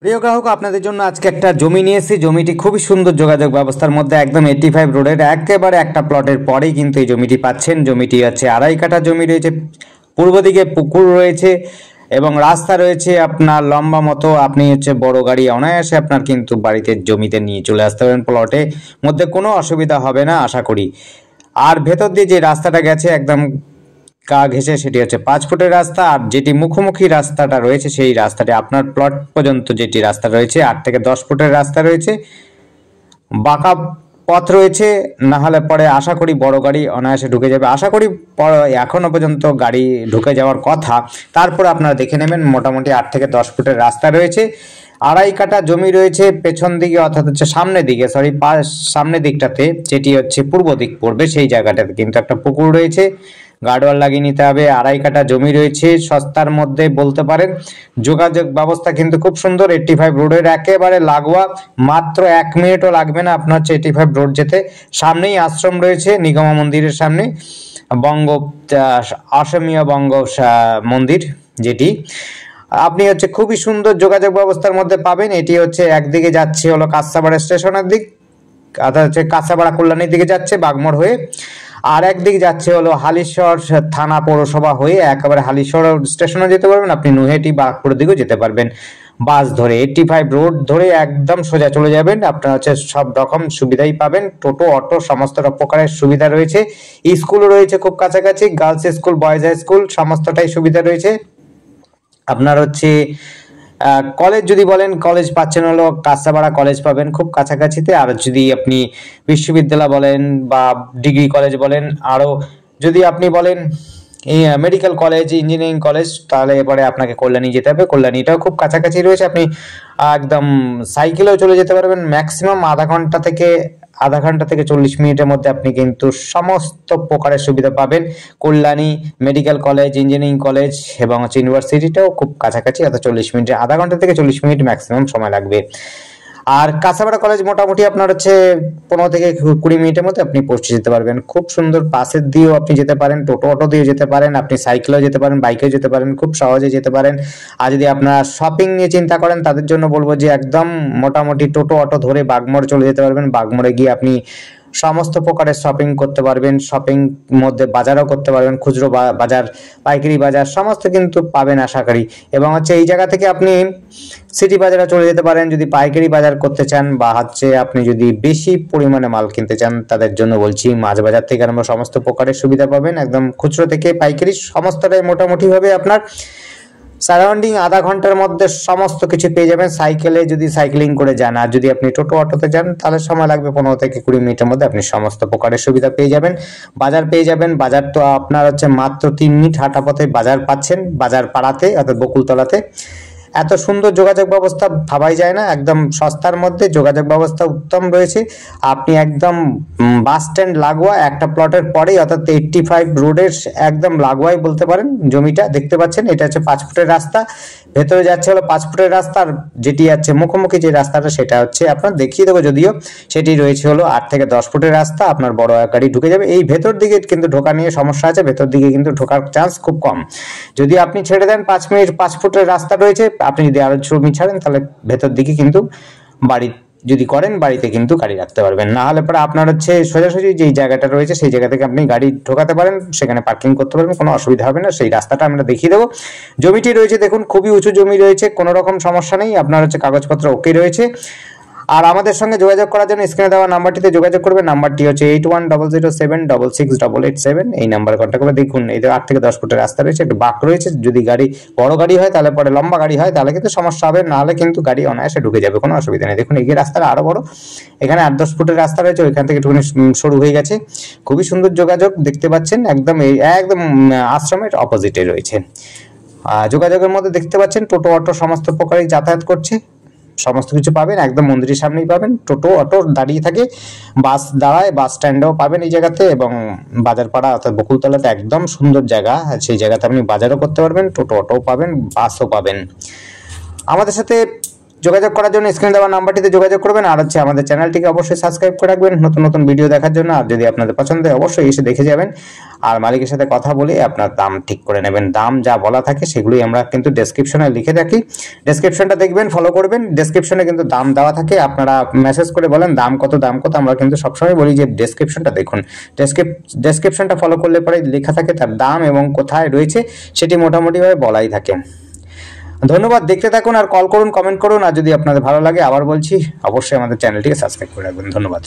প্রিয় গ্রাহক, আপনাদের জন্য আজকে একটা জমি নিয়ে এসেছি। জমিটি খুবই সুন্দর যোগাযোগ ব্যবস্থার মধ্যে, একদম 85 রোডের একেবারে একটা প্লটের পরেই কিন্তু এই জমিটি পাচ্ছেন। জমিটি আছে 2.5 কাঠা জমি রয়েছে, পূর্ব দিকে পুকুর রয়েছে এবং রাস্তা রয়েছে আপনার লম্বা মতো। আপনি বড় গাড়ি অনায়াসে আপনার কিন্তু বাড়িতে জমিতে নিয়ে চলে আসতে পারেন। প্লটে মধ্যে কোনো অসুবিধা হবে না আশা করি। আর ভেতর দিয়ে যে রাস্তাটা গেছে একদম গা ঘেঁষে, সেটি হচ্ছে 5 ফুটের রাস্তা। আর যেটি মুখোমুখি রাস্তাটা রয়েছে সেই রাস্তাটি আপনার প্লট পর্যন্ত যেটি রাস্তা রয়েছে 8 থেকে 10 ফুটের রাস্তা রয়েছে। বাঁকা পথ রয়েছে, না হলে পরে আশা করি বড় গাড়ি অনায়াসে ঢুকে যাবে। আশা করি এখনো পর্যন্ত গাড়ি ঢুকে যাওয়ার কথা। তারপর আপনারা দেখে নেবেন, মোটামুটি 8 থেকে 10 ফুটের রাস্তা রয়েছে। 2.5 কাঠা জমি রয়েছে পেছন দিকে, অর্থাৎ সামনের দিকে, সামনের দিকটাতে যেটি পূর্ব দিক পড়বে সেই জায়গাটাতে কিন্তু একটা পুকুর রয়েছে। গার্ডওয়াল লাগিয়ে নিতে হবে। 2.5 কাঠা জমি রয়েছে, সস্তার মধ্যে বলতে পারেন। যোগাযোগ ব্যবস্থা কিন্তু খুব সুন্দর, 85 রোডের একেবারে লাগোয়া। মাত্র 1 মিনিটও লাগবে না আপনার 85 রোড যেতে। সামনেই আশ্রম রয়েছে, নিগমা মন্দিরের সামনে অসমীয় বঙ্গ মন্দির, যেটি আপনি খুবই সুন্দর যোগাযোগ ব্যবস্থার মধ্যে পাবেন। এটি একদিকে যাচ্ছে হলো কাঁচাপাড়া স্টেশনের দিক, অর্থাৎ কাঁচাপাড়া কল্যাণীর দিকে যাচ্ছে বাগমোড় হয়ে। আর একদিক যাচ্ছে হলো হালিশহর থানা পৌরসভা হয়ে একেবারে হালিশহর স্টেশনে যেতে পারবেন। আপনি নুহেটি বাগপুরের দিকেও যেতে পারবেন বাস ধরে। 85 রোড ধরে একদম সোজা চলে যাবেন। আপনার সব রকম সুবিধাই পাবেন, টোটো অটো সমস্ত প্রকারের সুবিধা রয়েছে। স্কুল রয়েছে খুব কাছাকাছি, girls school boys high school সমস্তটাই সুবিধা রয়েছে। আপনার কলেজ যদি বলেন, কলেজ পাচ্ছেন হলো কাঁচাপাড়া কলেজ পাবেন খুব কাছাকাছিতে। আর যদি আপনি বিশ্ববিদ্যালয় বলেন বা ডিগ্রি কলেজ বলেন, আরও যদি আপনি বলেন এই মেডিকেল কলেজ, ইঞ্জিনিয়ারিং কলেজ, তাহলে এবারে আপনাকে কল্যাণী যেতে হবে। কল্যাণীটাও খুব কাছাকাছি রয়েছে, আপনি একদম সাইকেলেও চলে যেতে পারবেন। ম্যাক্সিমাম আধা ঘন্টা থেকে 40 মিনিটের মধ্যে আপনি কিন্তু সমস্ত প্রকারের সুবিধা পাবেন। Kalyani medical college, engineering college এবং ইউনিভার্সিটিটাও খুব কাছাকাছি, অর্থাৎ 40 মিনিটে, আধা ঘন্টা থেকে 40 মিনিট ম্যাক্সিমাম সময় লাগবে। আর কাঁচাপাড়া কলেজ মোটামুটি আপনার 15 থেকে 20 মিনিটের মধ্যে আপনি পৌঁছে যেতে পারবেন। খুব সুন্দর, বাসের দিয়েও আপনি যেতে পারেন, টোটো অটো দিয়েও যেতে পারেন, আপনি সাইকেলেও যেতে পারেন, বাইকেও যেতে পারেন, খুব সহজে যেতে পারেন। আর যদি আপনারা শপিং নিয়ে চিন্তা করেন, তাদের জন্য বলবো যে একদম মোটামুটি টোটো অটো ধরে বাগমোড় চলে যেতে পারবেন। বাগমোড়ে গিয়ে আপনি সমস্ত প্রকারের শপিং করতে পারবেন। শপিং মধ্যে বাজারও করতে পারবেন, খুচরো বাজার, পাইকারি বাজার সমস্ত কিন্তু পাবেন আশা করি। এবং এই জায়গা থেকে আপনি সিটি বাজারে চলে যেতে পারেন যদি পাইকারি বাজার করতে চান, বা আপনি যদি বেশি পরিমাণে মাল কিনতে চান, তাদের জন্য বলছি মাছ বাজার থেকে আমরা সমস্ত প্রকারের সুবিধা পাবেন। একদম খুচরো থেকে পাইকারি সমস্তটাই মোটামুটি ভাবে আপনার সারাউন্ডিং আধা ঘন্টার মধ্যে সমস্ত কিছু পেয়ে যাবেন। সাইকেলে যদি সাইক্লিং করে যান, আর যদি আপনি টোটো অটোতে যান তাহলে সময় লাগবে 15 থেকে 20 মিনিটের মধ্যে আপনি সমস্ত প্রকারের সুবিধা পেয়ে যাবেন। বাজার পেয়ে যাবেন। বাজার তো আপনার মাত্র 3 মিনিট হাঁটা পথে বাজার পাচ্ছেন, বাজার পাড়াতে অর্থাৎ বকুলতলাতে। এত সুন্দর যোগাযোগ ব্যবস্থা ভাবাই যায় না। একদম সস্তার মধ্যে যোগাযোগ ব্যবস্থা উত্তম রয়েছে। আপনি একদম বাস স্ট্যান্ড লাগোয়া একটা প্লটের পরেই, অর্থাৎ 85 রোডের একদম লাগোয়াই বলতে পারেন জমিটা দেখতে পাচ্ছেন। এটা 5 ফুটের রাস্তা, ভেতরে যাচ্ছে হলো 5 ফুটের রাস্তা। আর যেটি মুখোমুখি যে রাস্তাটা সেটা আপনার দেখিয়ে দেবো, যদিও সেটি রয়েছে হলো 8 থেকে 10 ফুটের রাস্তা। আপনার বড় গাড়ি ঢুকে যাবে। এই ভেতর দিকে কিন্তু ঢোকা নিয়ে সমস্যা আছে, ভেতর দিকে কিন্তু ঢোকার চান্স খুব কম। যদি আপনি ছেড়ে দেন 5 ফুটের রাস্তা রয়েছে, আপনি যদি আরো জমি ছাড়েন তাহলে ভেতর দিকে কিন্তু বাড়ি যদি করেন, বাড়িতে কিন্তু গাড়ি রাখতে পারবেন। না হলে পরে আপনার সোজাসুজি যেই জায়গাটা রয়েছে সেই জায়গা থেকে আপনি গাড়ি ঢোকাতে পারেন, সেখানে পার্কিং করতে পারবেন, কোনো অসুবিধা হবে না। সেই রাস্তাটা আমরা দেখিয়ে দেবো। জমিটি রয়েছে দেখুন, খুবই উঁচু জমি রয়েছে, কোনো রকম সমস্যা নেই। আপনার কাগজপত্র ওকে রয়েছে। আর আমাদের সঙ্গে যোগাযোগ করার জন্য স্ক্রিনে দেওয়া নাম্বারটিতে যোগাযোগ করবেন। নাম্বারটি 8100768887। এই নাম্বারে কন্ট্যাক্ট করে দেখুন। এই 8 থেকে 10 ফুটের রাস্তা রয়েছে, একটু বাঁক রয়েছে। যদি গাড়ি বড় গাড়ি হয় তাহলে পরে, লম্বা গাড়ি হয় তাহলে কিন্তু সমস্যা হবে, না হলে কিন্তু গাড়ি অনায়াসে ঢুকে যাবে, কোনো অসুবিধা নেই। দেখুন এই রাস্তাটা আরো বড়, এখানে 8-10 ফুটের রাস্তা রয়েছে, ওইখান থেকে একটুখানি সরু হয়ে গেছে। খুবই সুন্দর যোগাযোগ দেখতে পাচ্ছেন, একদম আশ্রমের অপোজিটে রয়েছে। যোগাযোগের মধ্যে দেখতে পাচ্ছেন টোটো অটো সমস্ত প্রকারই যাতায়াত করছে, সমস্ত কিছু পাবেন। একদম মন্দিরের সামনেই পাবেন, টোটো অটো দাঁড়িয়ে থাকে, বাস দাঁড়ায়, বাস স্ট্যান্ডও পাবেন এই জায়গাতে। এবং বাজারপাড়া অর্থাৎ বকুলতলাতে একদম সুন্দর জায়গা, সেই জায়গাতে আপনি বাজারও করতে পারবেন, টোটো অটোও পাবেন, বাসও পাবেন। আমাদের সাথে যোগাযোগ করার জন্য স্ক্রিনে দেওয়া নাম্বারটিতে যোগাযোগ করবেন। আর হচ্ছে আমাদের চ্যানেলটিকে অবশ্যই সাবস্ক্রাইব করে রাখবেন নতুন নতুন ভিডিও দেখার জন্য। আর যদি আপনাদের পছন্দ হয় অবশ্যই এসে দেখে যাবেন, আর মালিকের সাথে কথা বলে আপনার দাম ঠিক করে নেবেন। দাম যা বলা থাকে সেগুলোই আমরা কিন্তু ডেসক্রিপশনে লিখে রাখি, ডেসক্রিপশনটা দেখবেন, ফলো করবেন। ডেসক্রিপশনে কিন্তু দাম দেওয়া থাকে, আপনারা মেসেজ করে বলেন দাম কত দাম কত, আমরা কিন্তু সবসময় বলি যে ডেসক্রিপশনটা দেখুন। ডেসক্রিপশনটা ফলো করলে পরে লেখা থাকে তার দাম এবং কোথায় রয়েছে সেটি মোটামুটিভাবে বলাই থাকে। ধন্যবাদ, দেখতে থাকুন আর কল করুন, কমেন্ট করুন। আর যদি আপনাদের ভালো লাগে আবার বলছি অবশ্যই আমাদের চ্যানেলটিকে সাবস্ক্রাইব করে রাখবেন। ধন্যবাদ।